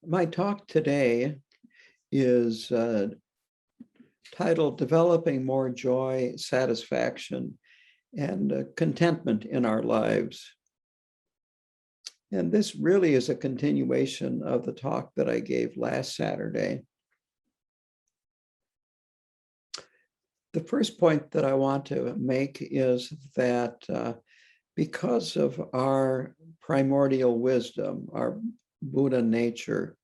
My talk today is titled Developing More Joy, Satisfaction, and Contentment in Our Lives. And this really is a continuation of the talk that I gave last Saturday. The first point that I want to make is that because of our primordial wisdom, our Buddha nature,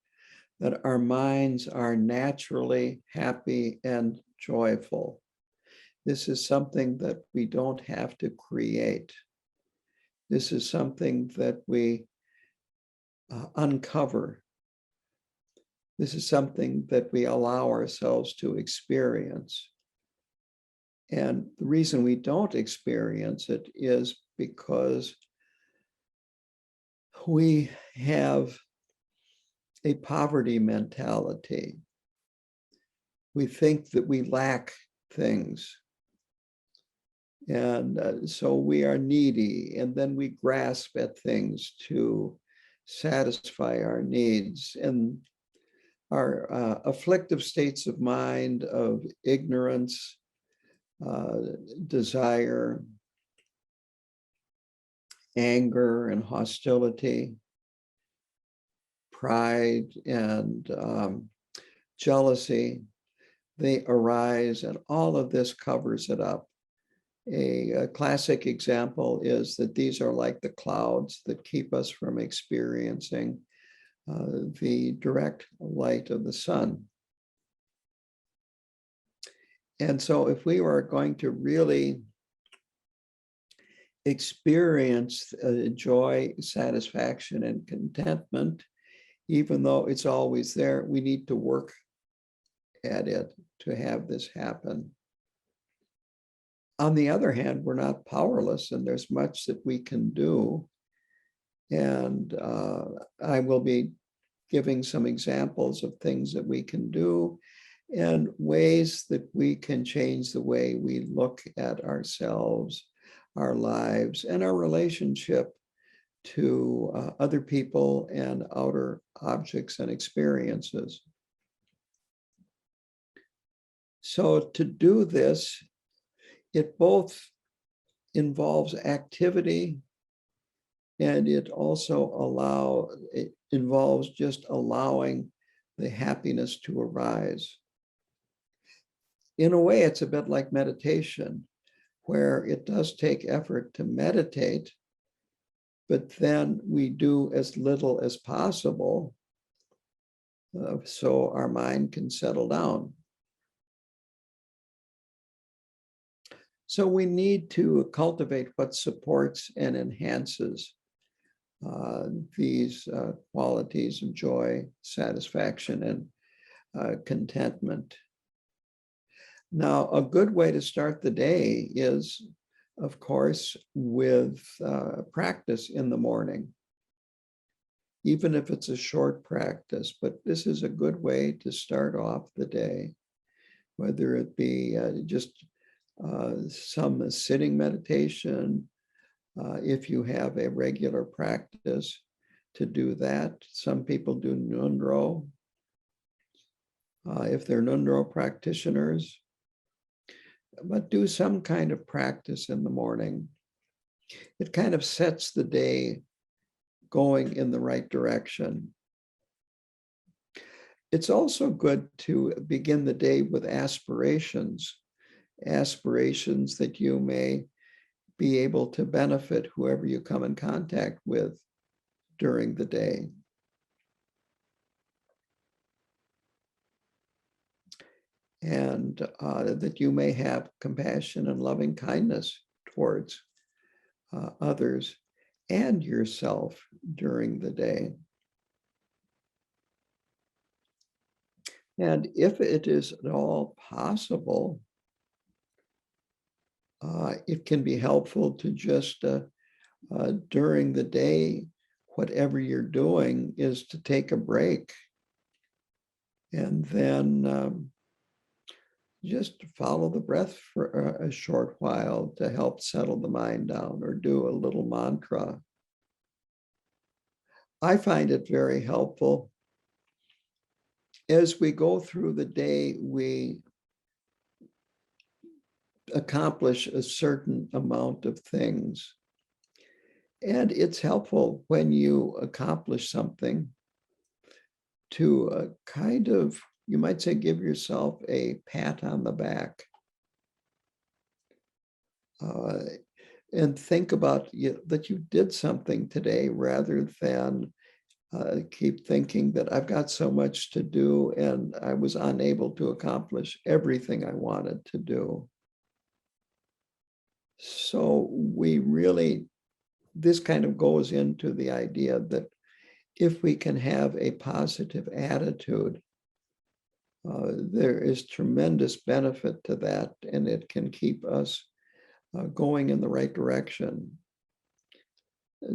that our minds are naturally happy and joyful. This is something that we don't have to create. This is something that we uncover. This is something that we allow ourselves to experience. And the reason we don't experience it is because we have a poverty mentality. We think that we lack things. And so we are needy, and then we grasp at things to satisfy our needs. And our afflictive states of mind, of ignorance, desire, anger and hostility, pride and jealousy, they arise, and all of this covers it up. A classic example is that these are like the clouds that keep us from experiencing the direct light of the sun. And so if we were going to really experience joy, satisfaction, and contentment, even though it's always there, we need to work at it to have this happen. On the other hand, we're not powerless, and there's much that we can do. And I will be giving some examples of things that we can do and ways that we can change the way we look at ourselves, our lives, and our relationship to other people and outer objects and experiences. So to do this, it both involves activity, and it also involves just allowing the happiness to arise. In a way, it's a bit like meditation, where it does take effort to meditate, but then we do as little as possible so our mind can settle down. So we need to cultivate what supports and enhances these qualities of joy, satisfaction, and contentment. Now, a good way to start the day is, of course, with practice in the morning, even if it's a short practice. But this is a good way to start off the day, whether it be just some sitting meditation, if you have a regular practice to do that. Some people do Nundro, if they're Nundro practitioners, but do some kind of practice in the morning. It kind of sets the day going in the right direction. It's also good to begin the day with aspirations that you may be able to benefit whoever you come in contact with during the day. And that you may have compassion and loving kindness towards others and yourself during the day. And if it is at all possible, it can be helpful to just during the day, whatever you're doing, is to take a break and then just follow the breath for a short while to help settle the mind down, or do a little mantra. I find it very helpful as we go through the day, we accomplish a certain amount of things. And it's helpful when you accomplish something to kind of, you might say, give yourself a pat on the back. And think about that you did something today, rather than keep thinking that I've got so much to do and I was unable to accomplish everything I wanted to do. So this kind of goes into the idea that if we can have a positive attitude, there is tremendous benefit to that, and it can keep us going in the right direction.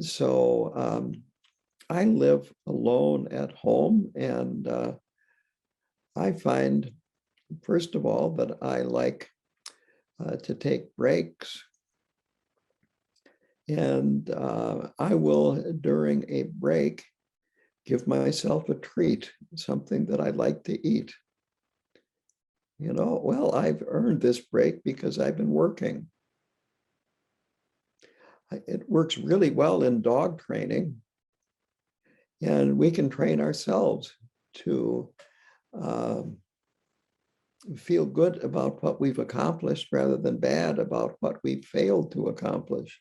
So I live alone at home, and I find, first of all, that I like to take breaks. And I will, during a break, give myself a treat, something that I like to eat. Well, I've earned this break because I've been working. It works really well in dog training, and we can train ourselves to feel good about what we've accomplished rather than bad about what we failed to accomplish.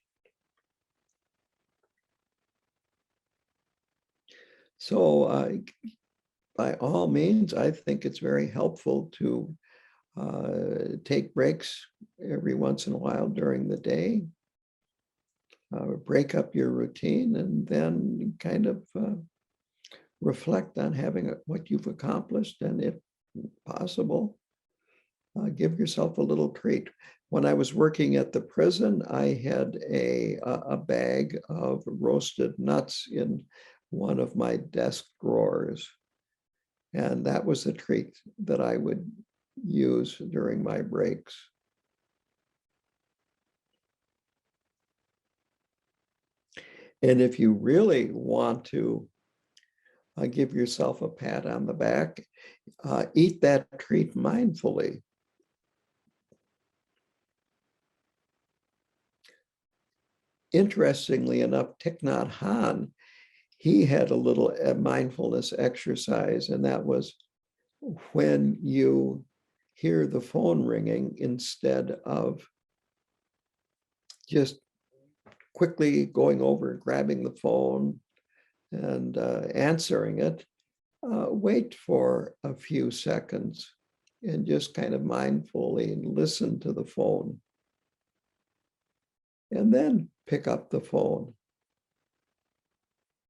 So by all means, I think it's very helpful to take breaks every once in a while during the day, break up your routine, and then kind of reflect on what you've accomplished, and if possible, give yourself a little treat. When I was working at the prison, I had a bag of roasted nuts in one of my desk drawers. And that was the treat that I would use during my breaks. And if you really want to give yourself a pat on the back, eat that treat mindfully. Interestingly enough, Thich Nhat Hanh, he had a little mindfulness exercise, and that was when you hear the phone ringing, instead of just quickly going over and grabbing the phone and answering it, wait for a few seconds and just kind of mindfully listen to the phone. And then pick up the phone.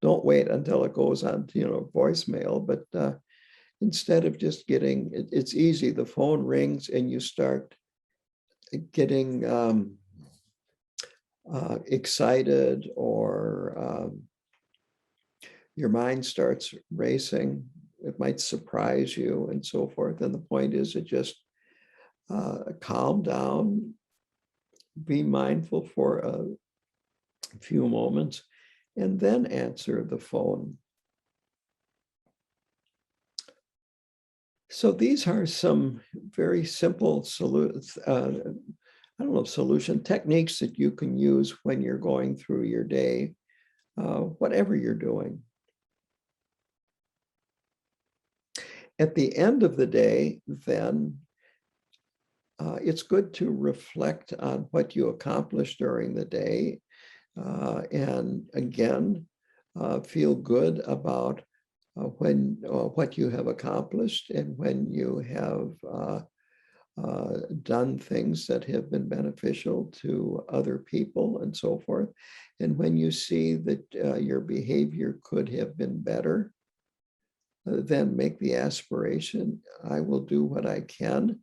Don't wait until it goes on to, voicemail, but instead of just getting, it's easy. The phone rings and you start getting excited, or your mind starts racing. It might surprise you and so forth. And the point is to just calm down, be mindful for a few moments, and then answer the phone. So these are some very simple solution techniques that you can use when you're going through your day, whatever you're doing. At the end of the day, then, it's good to reflect on what you accomplished during the day, and again, feel good about what you have accomplished, and when you have done things that have been beneficial to other people and so forth. And when you see that your behavior could have been better, then make the aspiration, I will do what I can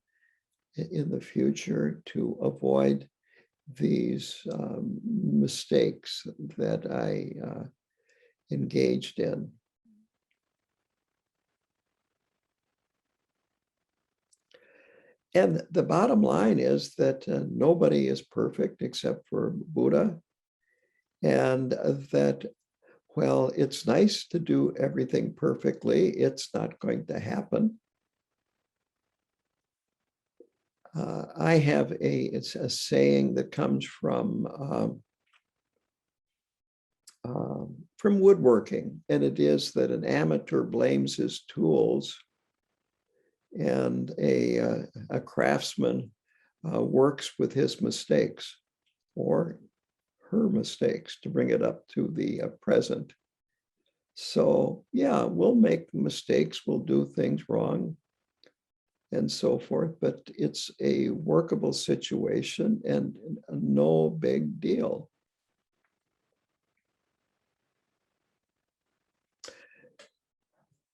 in the future to avoid these mistakes that I engaged in. And the bottom line is that nobody is perfect except for Buddha, and that Well, it's nice to do everything perfectly. It's not going to happen. I have it's a saying that comes from woodworking, and it is that an amateur blames his tools, and a craftsman works with his mistakes or her mistakes to bring it up to the present. So yeah, we'll make mistakes, we'll do things wrong and so forth, but it's a workable situation and no big deal.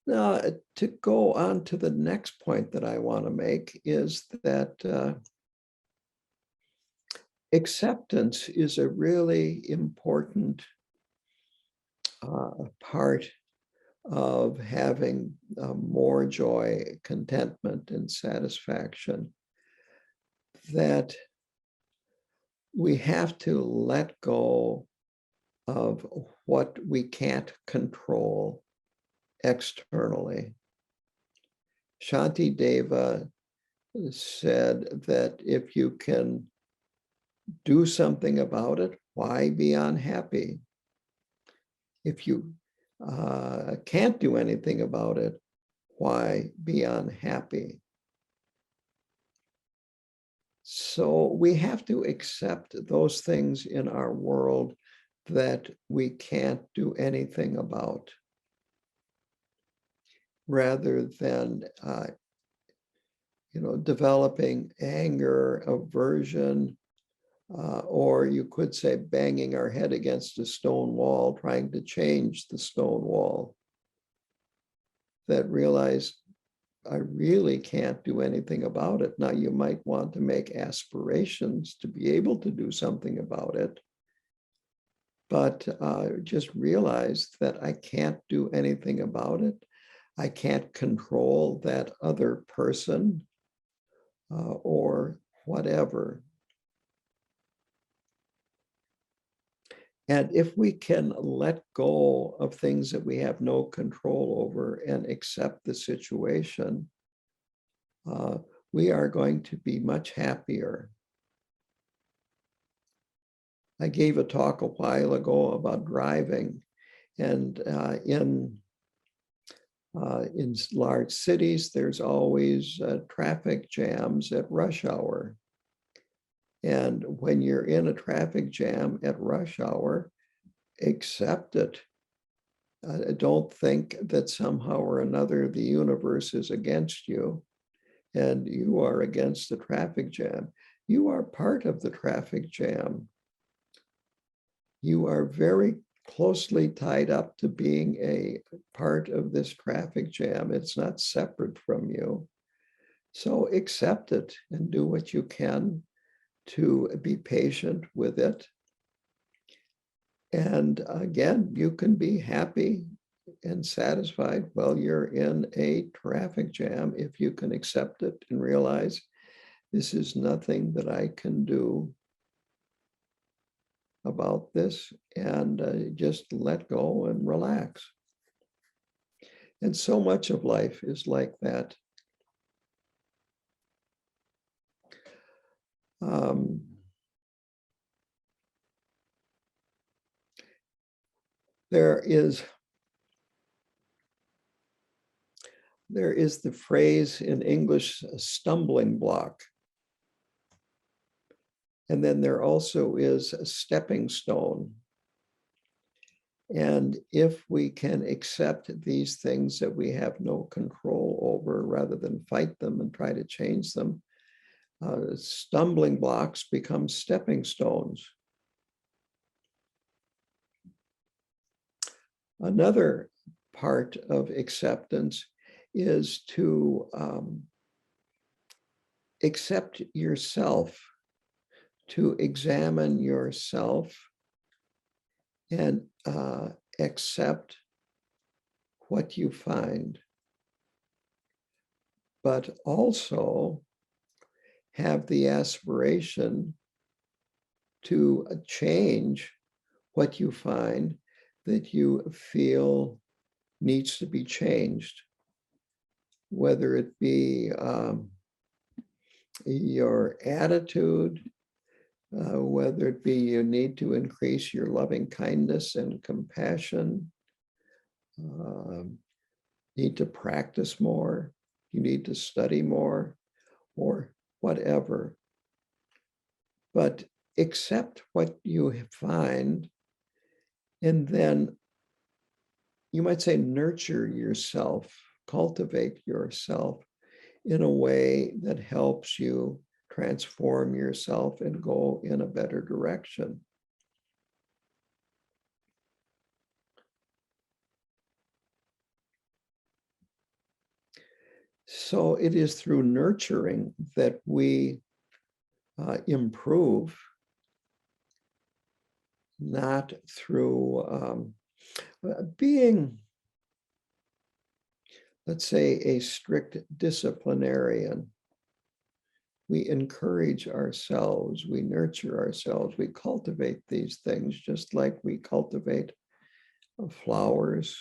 Now, to go on to the next point that I want to make is that acceptance is a really important part of having more joy, contentment, and satisfaction. That we have to let go of what we can't control externally. Shanti Deva said that if you can do something about it, why be unhappy? If you can't do anything about it, why be unhappy? So we have to accept those things in our world that we can't do anything about, rather than developing anger, aversion, or you could say banging our head against a stone wall, trying to change the stone wall. That realize I really can't do anything about it. Now, you might want to make aspirations to be able to do something about it, but just realize that I can't do anything about it. I can't control that other person or whatever. And if we can let go of things that we have no control over and accept the situation, we are going to be much happier. I gave a talk a while ago about driving, and in large cities, there's always traffic jams at rush hour. And when you're in a traffic jam at rush hour, accept it. Don't think that somehow or another the universe is against you and you are against the traffic jam. You are part of the traffic jam. You are very closely tied up to being a part of this traffic jam. It's not separate from you. So accept it and do what you can to be patient with it. And again, you can be happy and satisfied while you're in a traffic jam if you can accept it and realize this is nothing that I can do about this, and just let go and relax. And so much of life is like that. There is the phrase in English, a stumbling block. And then there also is a stepping stone. And if we can accept these things that we have no control over, rather than fight them and try to change them, stumbling blocks become stepping stones. Another part of acceptance is to accept yourself, to examine yourself and accept what you find, but also have the aspiration to change what you find that you feel needs to be changed, whether it be your attitude, whether it be you need to increase your loving kindness and compassion, need to practice more, you need to study more, or whatever. But accept what you find, and then you might say nurture yourself, cultivate yourself in a way that helps you transform yourself and go in a better direction. So it is through nurturing that we improve, not through being, let's say, a strict disciplinarian. We encourage ourselves, we nurture ourselves, we cultivate these things just like we cultivate flowers,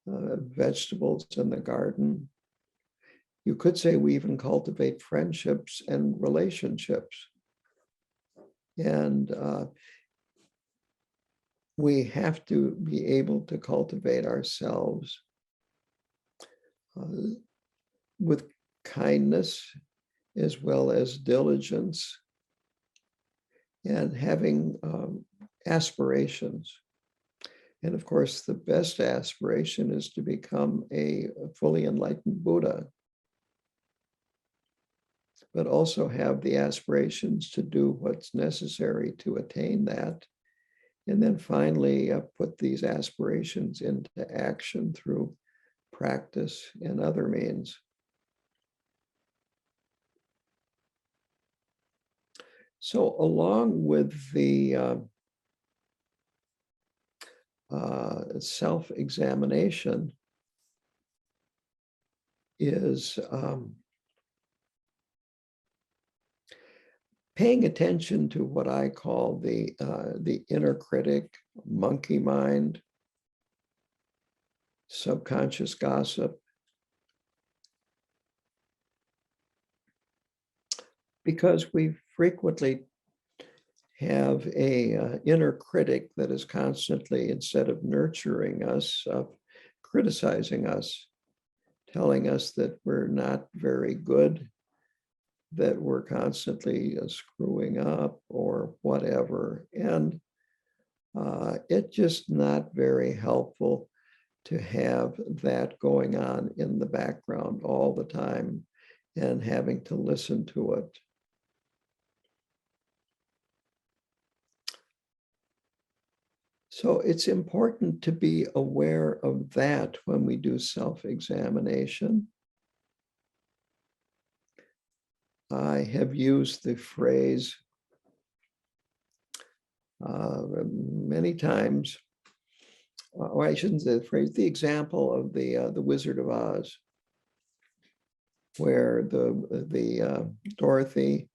vegetables in the garden. You could say we even cultivate friendships and relationships. And we have to be able to cultivate ourselves with kindness as well as diligence, and having aspirations. And of course, the best aspiration is to become a fully enlightened Buddha, but also have the aspirations to do what's necessary to attain that. And then finally, put these aspirations into action through practice and other means. So along with the self-examination is paying attention to what I call the inner critic, monkey mind, subconscious gossip, because we frequently have a inner critic that is constantly, instead of nurturing us, criticizing us, telling us that we're not very good, that we're constantly screwing up or whatever. And it's just not very helpful to have that going on in the background all the time and having to listen to it. So it's important to be aware of that when we do self-examination. I have used the phrase many times, or I shouldn't say the phrase, the example of the Wizard of Oz, where the Dorothy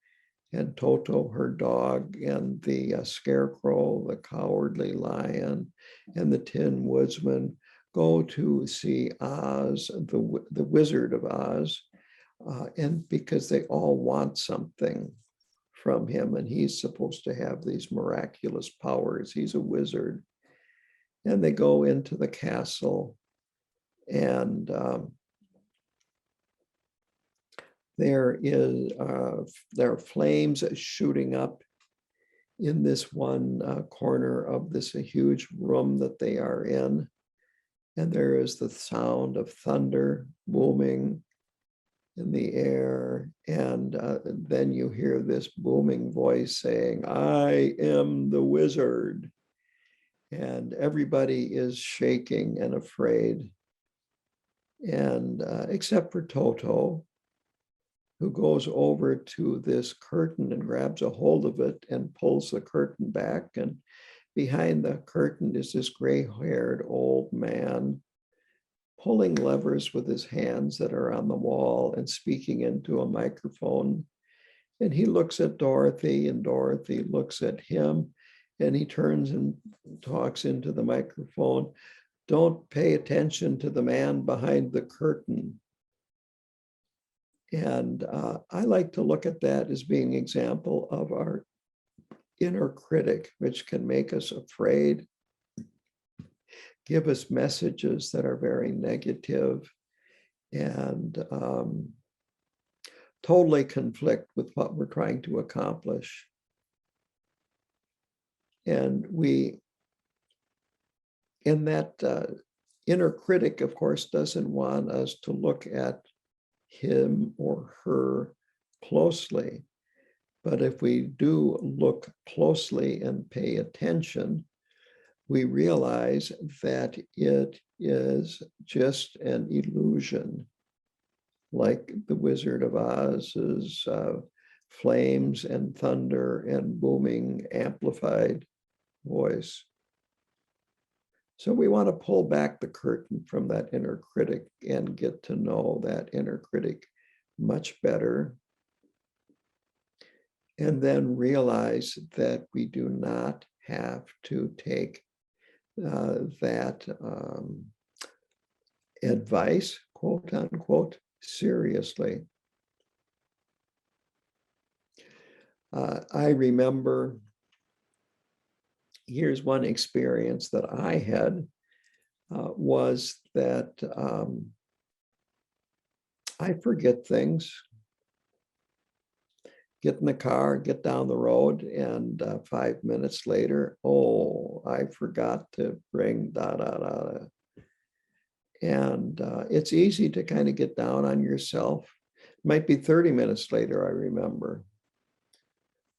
and Toto, her dog, and the Scarecrow, the Cowardly Lion, and the Tin Woodsman go to see Oz, the Wizard of Oz, and because they all want something from him, and he's supposed to have these miraculous powers. He's a wizard. And they go into the castle, and there are flames shooting up in this one corner of this huge room that they are in. And there is the sound of thunder booming in the air. And then you hear this booming voice saying, "I am the wizard." And everybody is shaking and afraid. And except for Toto, who goes over to this curtain and grabs a hold of it and pulls the curtain back. And behind the curtain is this gray-haired old man pulling levers with his hands that are on the wall and speaking into a microphone. And he looks at Dorothy, and Dorothy looks at him, And he turns and talks into the microphone. Don't pay attention to the man behind the curtain. And I like to look at that as being an example of our inner critic, which can make us afraid, give us messages that are very negative, and totally conflict with what we're trying to accomplish. And that inner critic, of course, doesn't want us to look at him or her closely. But if we do look closely and pay attention, we realize that it is just an illusion, like the Wizard of Oz's flames and thunder and booming amplified voice. So we want to pull back the curtain from that inner critic and get to know that inner critic much better. And then realize that we do not have to take that advice, quote unquote, seriously. I remember, here's one experience that I had, was that I forget things. Get in the car, get down the road, and 5 minutes later, oh, I forgot to bring da da da. And it's easy to kind of get down on yourself. It might be 30 minutes later, I remember,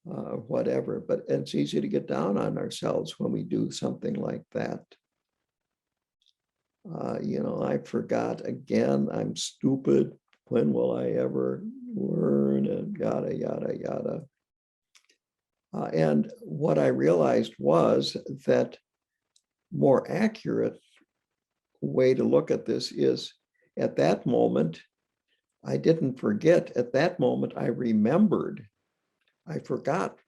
whatever, but it's easy to get down on ourselves when we do something like that. I forgot again, I'm stupid. When will I ever learn? And yada, yada, yada. And what I realized was that more accurate way to look at this is, at that moment, I didn't forget. At that moment, I remembered. I forgot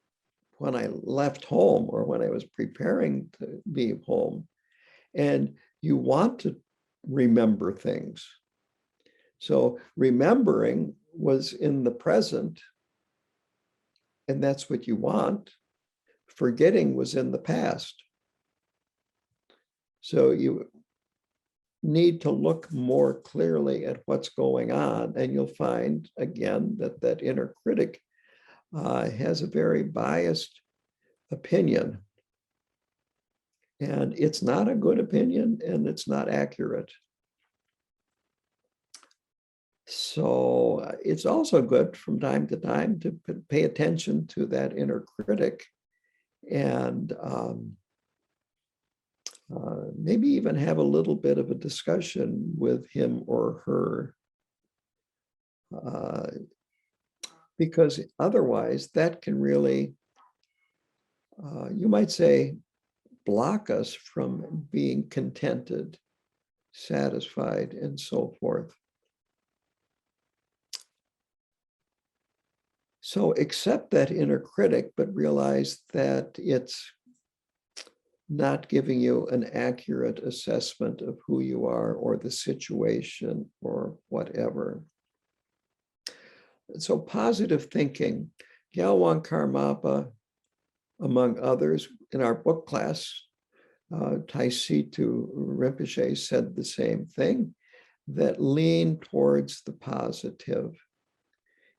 when I left home or when I was preparing to leave home. And you want to remember things. So remembering was in the present, and that's what you want. Forgetting was in the past. So you need to look more clearly at what's going on, and you'll find, again, that that inner critic has a very biased opinion. And it's not a good opinion, and it's not accurate. So it's also good from time to time to pay attention to that inner critic and maybe even have a little bit of a discussion with him or her. Because otherwise that can really, you might say, block us from being contented, satisfied, and so forth. So accept that inner critic, but realize that it's not giving you an accurate assessment of who you are or the situation or whatever. So positive thinking, Gyalwang Karmapa, among others, in our book class, Taisitu Rinpoche said the same thing, that lean towards the positive.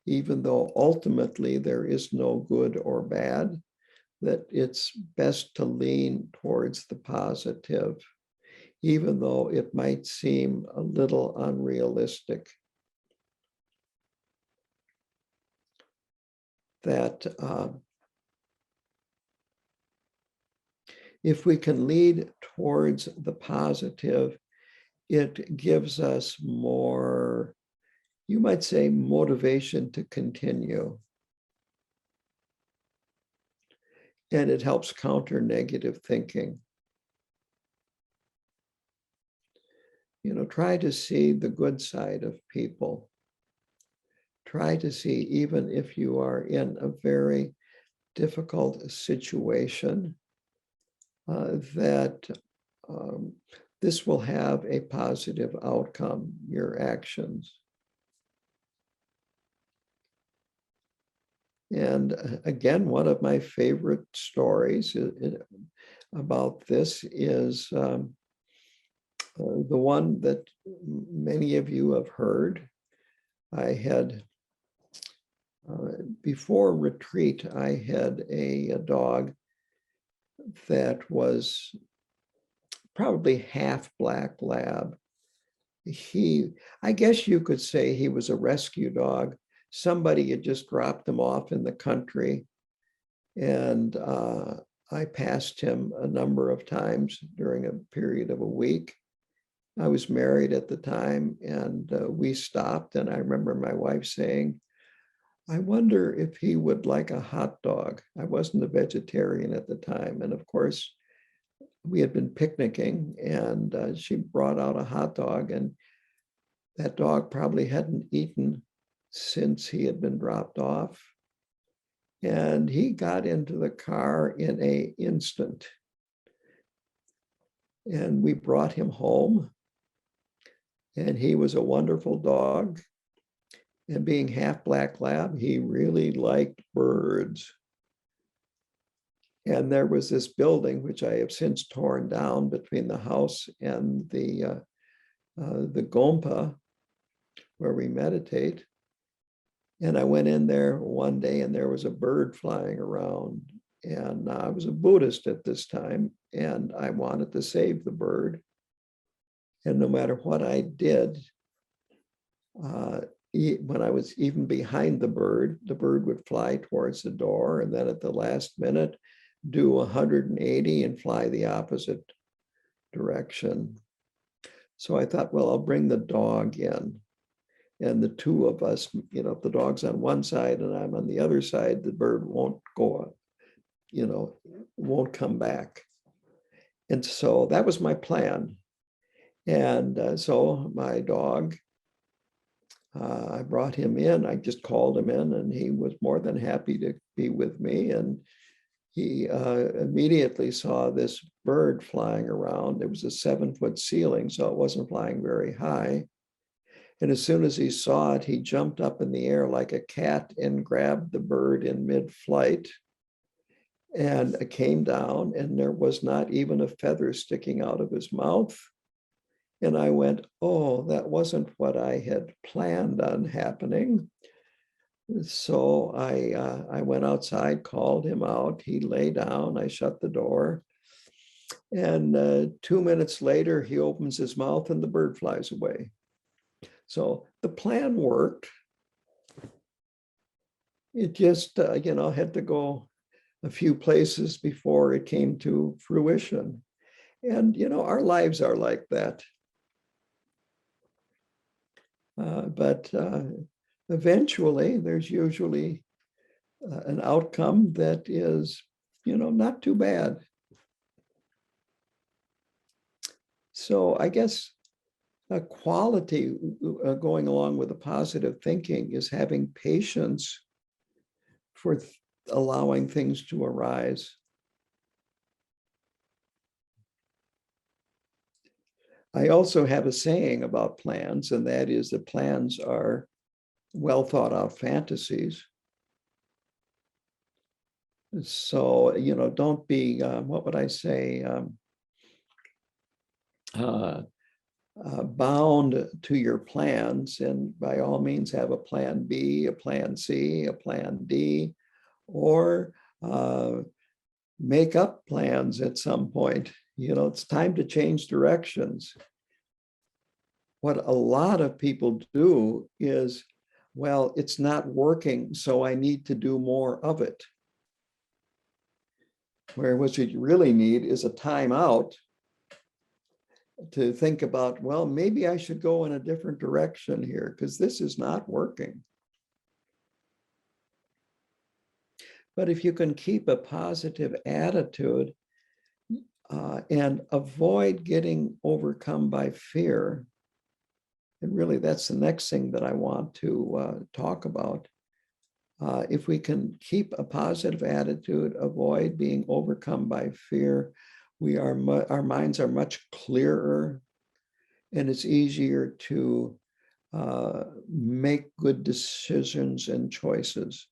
Even though ultimately there is no good or bad, that it's best to lean towards the positive, even though it might seem a little unrealistic. That if we can lead towards the positive, it gives us more, you might say, motivation to continue. And it helps counter negative thinking. Try to see the good side of people. Try to see, even if you are in a very difficult situation, that this will have a positive outcome, your actions. And again, one of my favorite stories about this is the one that many of you have heard. I had, before retreat, I had a dog that was probably half black lab. I guess you could say he was a rescue dog. Somebody had just dropped him off in the country, and I passed him a number of times during a period of a week. I was married at the time, and we stopped, and I remember my wife saying, I wonder if he would like a hot dog. I wasn't a vegetarian at the time, and of course, we had been picnicking, and she brought out a hot dog, and that dog probably hadn't eaten since he had been dropped off. And he got into the car in an instant. And we brought him home. And he was a wonderful dog. And being half black lab, he really liked birds. And there was this building, which I have since torn down, between the house and the Gompa, where we meditate. And I went in there one day, and there was a bird flying around. And I was a Buddhist at this time, and I wanted to save the bird. And no matter what I did, when I was even behind the bird would fly towards the door, and then at the last minute, do 180 and fly the opposite direction. So I thought, well, I'll bring the dog in. And the two of us, if the dog's on one side and I'm on the other side, the bird won't go, won't come back. And so that was my plan. And so my dog, I brought him in. I just called him in, and he was more than happy to be with me. And he immediately saw this bird flying around. It was a 7-foot ceiling, so it wasn't flying very high. And as soon as he saw it, he jumped up in the air like a cat and grabbed the bird in mid-flight and came down, and there was not even a feather sticking out of his mouth. And I went, oh, that wasn't what I had planned on happening. So I went outside, called him out. He lay down. I shut the door. And 2 minutes later, he opens his mouth and the bird flies away. So the plan worked. It just, had to go a few places before it came to fruition. And, our lives are like that. But eventually, there's usually an outcome that is, not too bad. So I guess a quality going along with the positive thinking is having patience for allowing things to arise. I also have a saying about plans, and that is that plans are well thought out fantasies. So, don't be, what would I say, bound to your plans, and by all means have a plan B, a plan C, a plan D, or make up plans at some point. It's time to change directions. What a lot of people do is, well, it's not working, so I need to do more of it. Where what you really need is a timeout to think about, well, maybe I should go in a different direction here because this is not working. But if you can keep a positive attitude and avoid getting overcome by fear, and really that's the next thing that I want to talk about. If we can keep a positive attitude, avoid being overcome by fear, Our minds are much clearer, and it's easier to make good decisions and choices.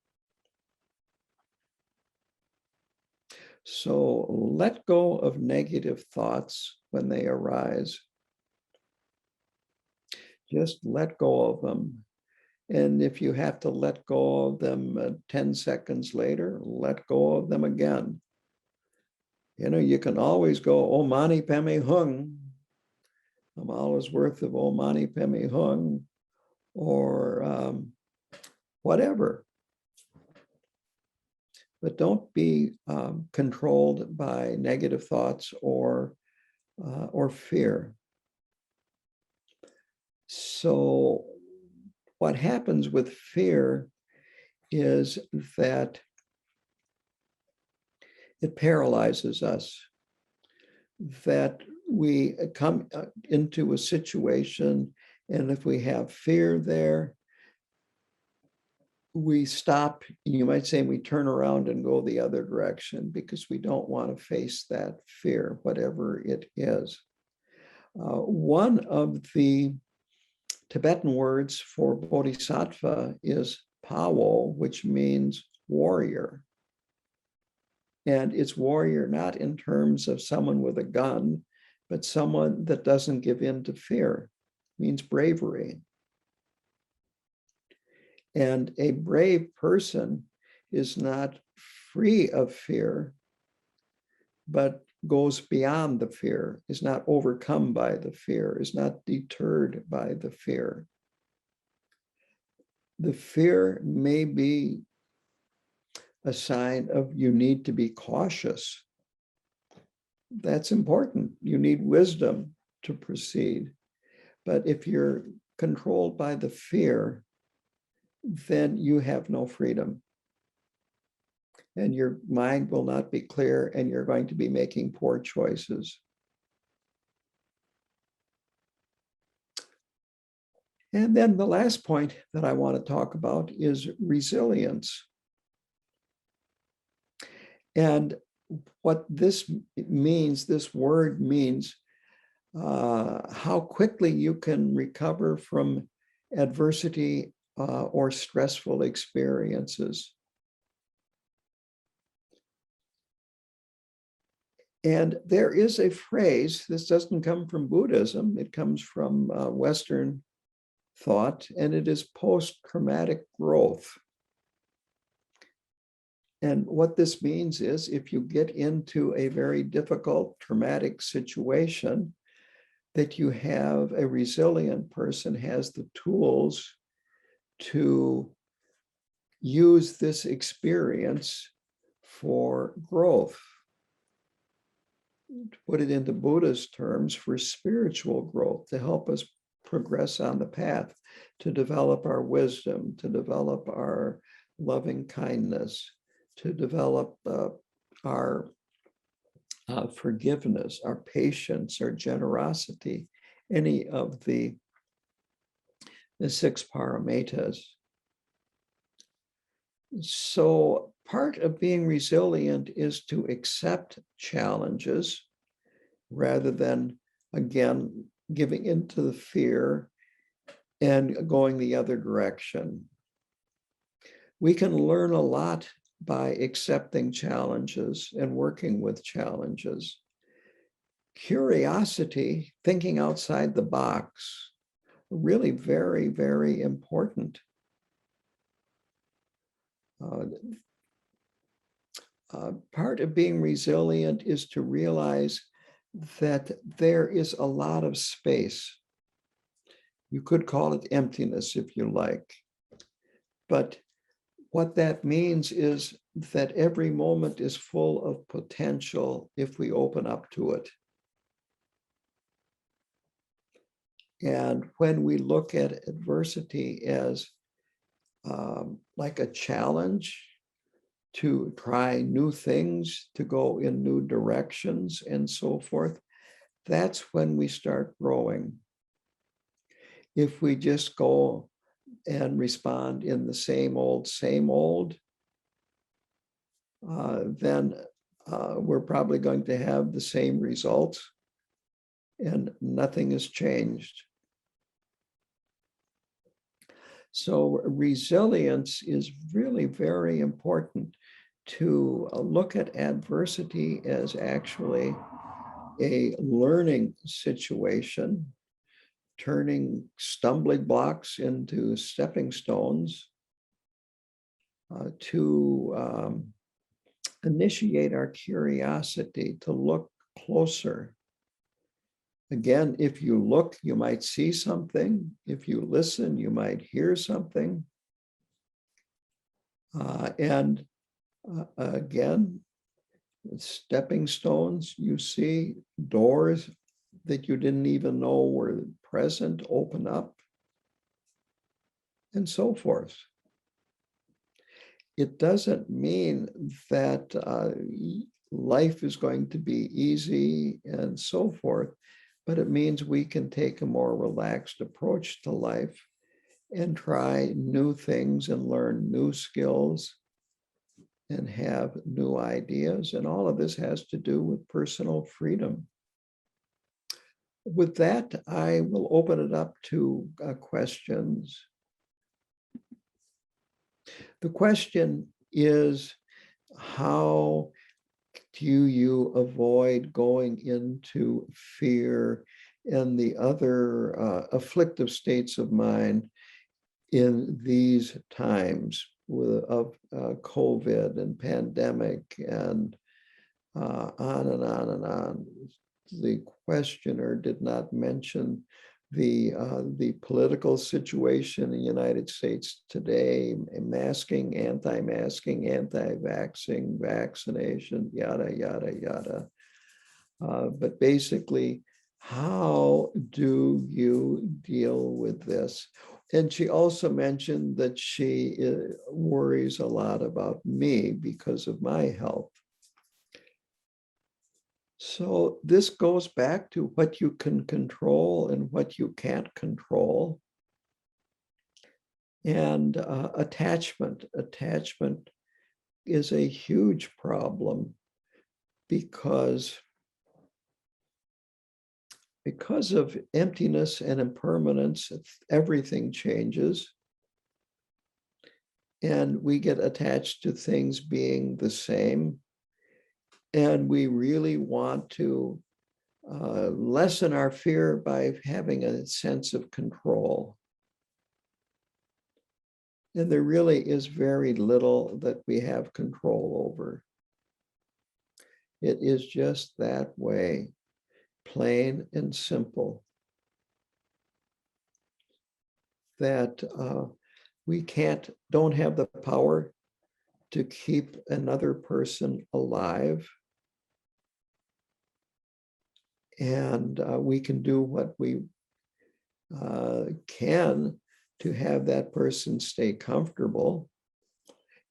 So let go of negative thoughts when they arise. Just let go of them. And if you have to let go of them 10 seconds later, let go of them again. You can always go, "Oh, mani padme hung." I'm always worth of "Oh, mani padme hung," or whatever. But don't be controlled by negative thoughts or fear. So what happens with fear is that it paralyzes us, that we come into a situation, and if we have fear there, we stop. You might say we turn around and go the other direction because we don't want to face that fear, whatever it is. One of the Tibetan words for bodhisattva is Pawo, which means warrior. And it's warrior not in terms of someone with a gun, but someone that doesn't give in to fear. It means bravery. And a brave person is not free of fear, but goes beyond the fear, is not overcome by the fear, is not deterred by the fear. The fear may be a sign of you need to be cautious. That's important. You need wisdom to proceed. But if you're controlled by the fear, then you have no freedom. And your mind will not be clear, and you're going to be making poor choices. And then the last point that I want to talk about is resilience. And what this means, this word means how quickly you can recover from adversity or stressful experiences. And there is a phrase, this doesn't come from Buddhism, it comes from Western thought, and it is post-traumatic growth. And what this means is if you get into a very difficult, traumatic situation, that you have a resilient person has the tools to use this experience for growth. To put it into Buddhist terms, for spiritual growth, to help us progress on the path, to develop our wisdom, to develop our loving kindness, to develop our forgiveness, our patience, our generosity, any of the 6 paramitas. So part of being resilient is to accept challenges rather than, again, giving into the fear and going the other direction. We can learn a lot by accepting challenges and working with challenges. Curiosity, thinking outside the box, really very, very important. Part of being resilient is to realize that there is a lot of space. You could call it emptiness if you like. But what that means is that every moment is full of potential if we open up to it. And when we look at adversity as like a challenge to try new things, to go in new directions and so forth, that's when we start growing. If we just go and respond in the same old, then we're probably going to have the same results, and nothing has changed. So resilience is really very important, to look at adversity as actually a learning situation, turning stumbling blocks into stepping stones, to initiate our curiosity, to look closer. Again, if you look, you might see something. If you listen, you might hear something. And again, stepping stones, you see doors that you didn't even know were present open up, and so forth. It doesn't mean that life is going to be easy and so forth, but it means we can take a more relaxed approach to life and try new things and learn new skills and have new ideas. And all of this has to do with personal freedom. With that, I will open it up to questions. The question is, how do you avoid going into fear and the other afflictive states of mind in these times of COVID and pandemic and on and on and on? The questioner did not mention the political situation in the United States today, masking, anti-masking, anti-vaxxing, vaccination, yada, yada, yada. But basically, how do you deal with this? And she also mentioned that she worries a lot about me because of my health. So this goes back to what you can control and what you can't control. And attachment. Attachment is a huge problem because of emptiness and impermanence, everything changes. And we get attached to things being the same. And we really want to lessen our fear by having a sense of control. And there really is very little that we have control over. It is just that way, plain and simple. That we don't have the power to keep another person alive. And we can do what we can to have that person stay comfortable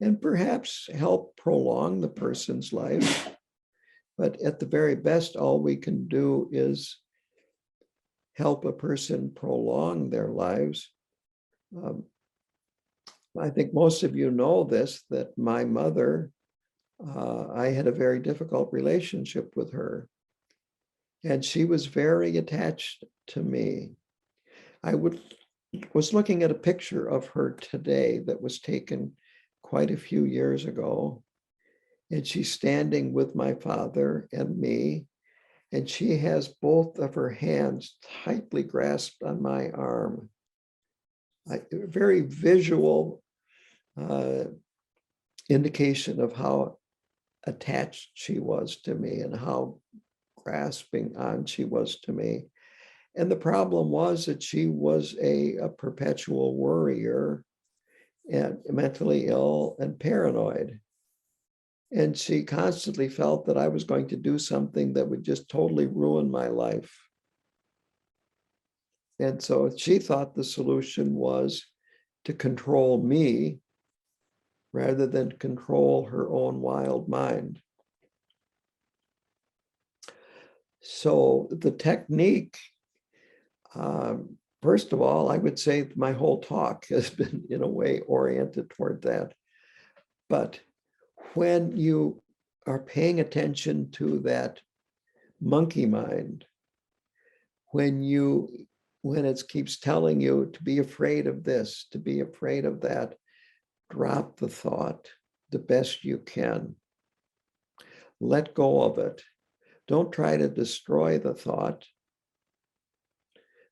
and perhaps help prolong the person's life. But at the very best, all we can do is help a person prolong their lives. I think most of you know this, that my mother, I had a very difficult relationship with her. And she was very attached to me. I was looking at a picture of her today that was taken quite a few years ago. And she's standing with my father and me. And she has both of her hands tightly grasped on my arm. A very visual indication of how attached she was to me and how grasping on she was to me. And the problem was that she was a perpetual worrier and mentally ill and paranoid. And she constantly felt that I was going to do something that would just totally ruin my life. And so she thought the solution was to control me rather than control her own wild mind. So the technique, first of all, I would say my whole talk has been in a way oriented toward that. But when you are paying attention to that monkey mind, when it keeps telling you to be afraid of this, to be afraid of that, drop the thought the best you can. Let go of it. Don't try to destroy the thought,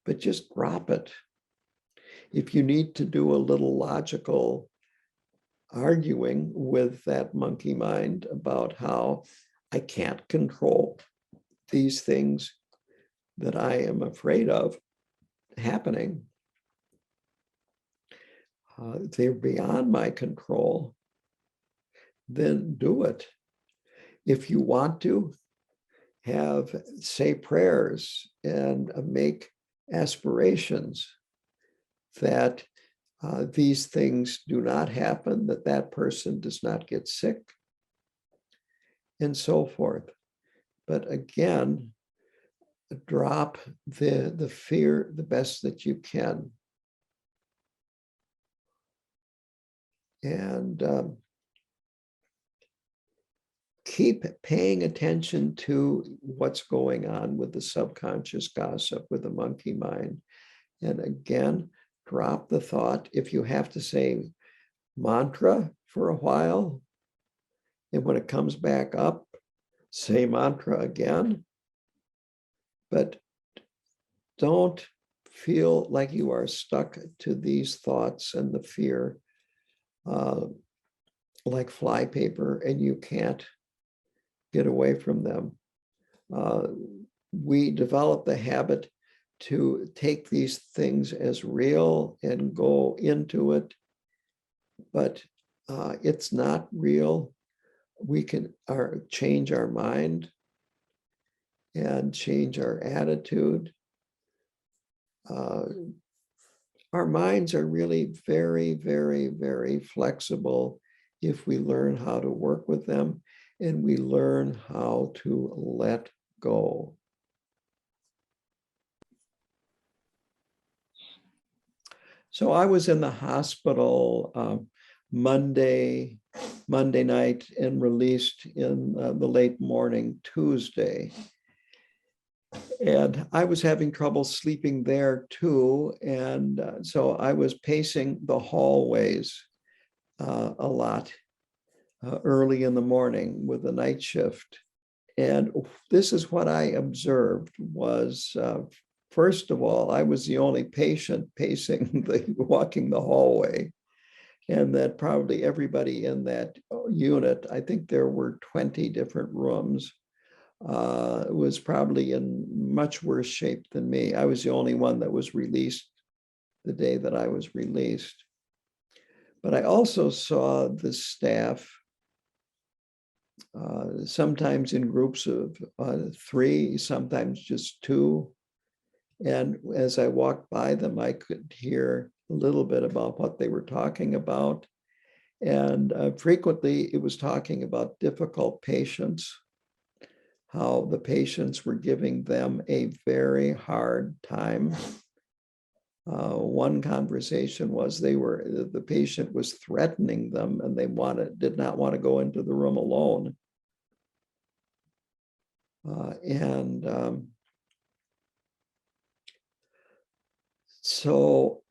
but just drop it. If you need to do a little logical arguing with that monkey mind about how I can't control these things that I am afraid of happening, they're beyond my control, then do it. If you want to, say prayers and make aspirations that these things do not happen, that person does not get sick, and so forth. But again, drop the fear the best that you can. And keep paying attention to what's going on with the subconscious gossip, with the monkey mind. And again, drop the thought. If you have to say mantra for a while, and when it comes back up, say mantra again. But don't feel like you are stuck to these thoughts and the fear like flypaper, and you can't get away from them. We develop the habit to take these things as real and go into it, but it's not real. We can change our mind and change our attitude. Our minds are really very, very, very flexible if we learn how to work with them and we learn how to let go. So I was in the hospital Monday night and released in the late morning Tuesday. And I was having trouble sleeping there too. And so I was pacing the hallways a lot early in the morning with the night shift. And this is what I observed was, first of all, I was the only patient walking the hallway. And that probably everybody in that unit, I think there were 20 different rooms, was probably in much worse shape than me. I was the only one that was released the day that I was released. But I also saw the staff sometimes in groups of 3, sometimes just 2. And as I walked by them, I could hear a little bit about what they were talking about. And frequently it was talking about difficult patients, how the patients were giving them a very hard time. One conversation was the patient was threatening them and they did not want to go into the room alone. So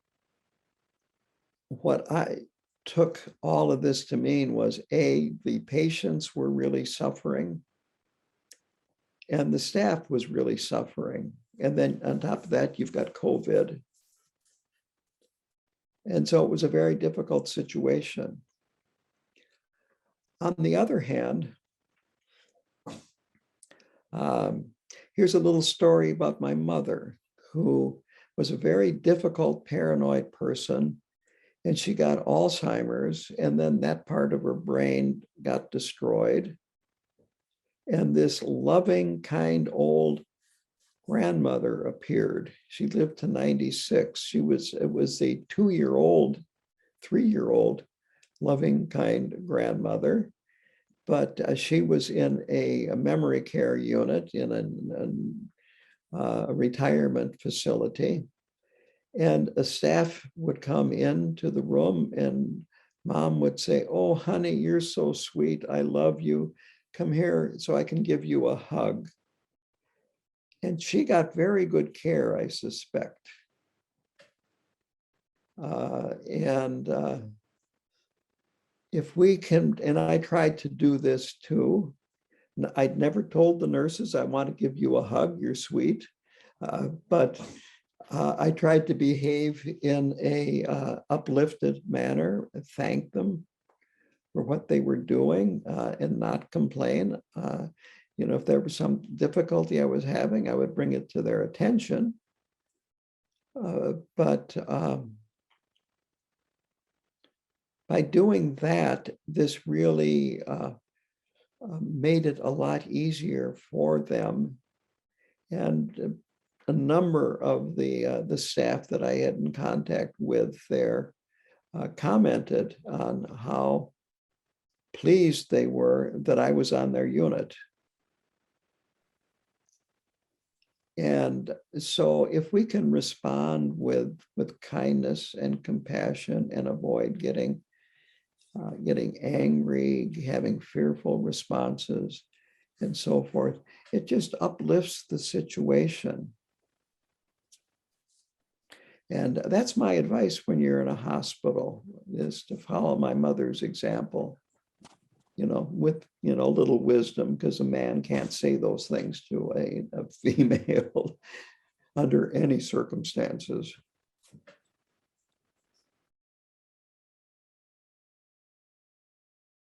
what I took all of this to mean was, the patients were really suffering and the staff was really suffering. And then on top of that, you've got COVID. And so it was a very difficult situation. On the other hand, here's a little story about my mother, who was a very difficult, paranoid person. And she got Alzheimer's, and then that part of her brain got destroyed. And this loving, kind old grandmother appeared. She lived to 96. It was a 2-year-old, 3-year-old loving, kind grandmother. But she was in a memory care unit in a retirement facility. And a staff would come into the room and mom would say, "Oh, honey, you're so sweet. I love you. come here so I can give you a hug. And she got very good care, I suspect. And if we can, and I tried to do this too. I'd never told the nurses, I want to give you a hug, you're sweet. But I tried to behave in a uplifted manner, thank them for what they were doing, and not complain. If there was some difficulty I was having, I would bring it to their attention. But by doing that, this really made it a lot easier for them. And a number of the staff that I had in contact with there commented on how pleased they were that I was on their unit. And so if we can respond with kindness and compassion and avoid getting angry, having fearful responses, and so forth, it just uplifts the situation. And that's my advice when you're in a hospital, is to follow my mother's example, with, little wisdom, because a man can't say those things to a female under any circumstances.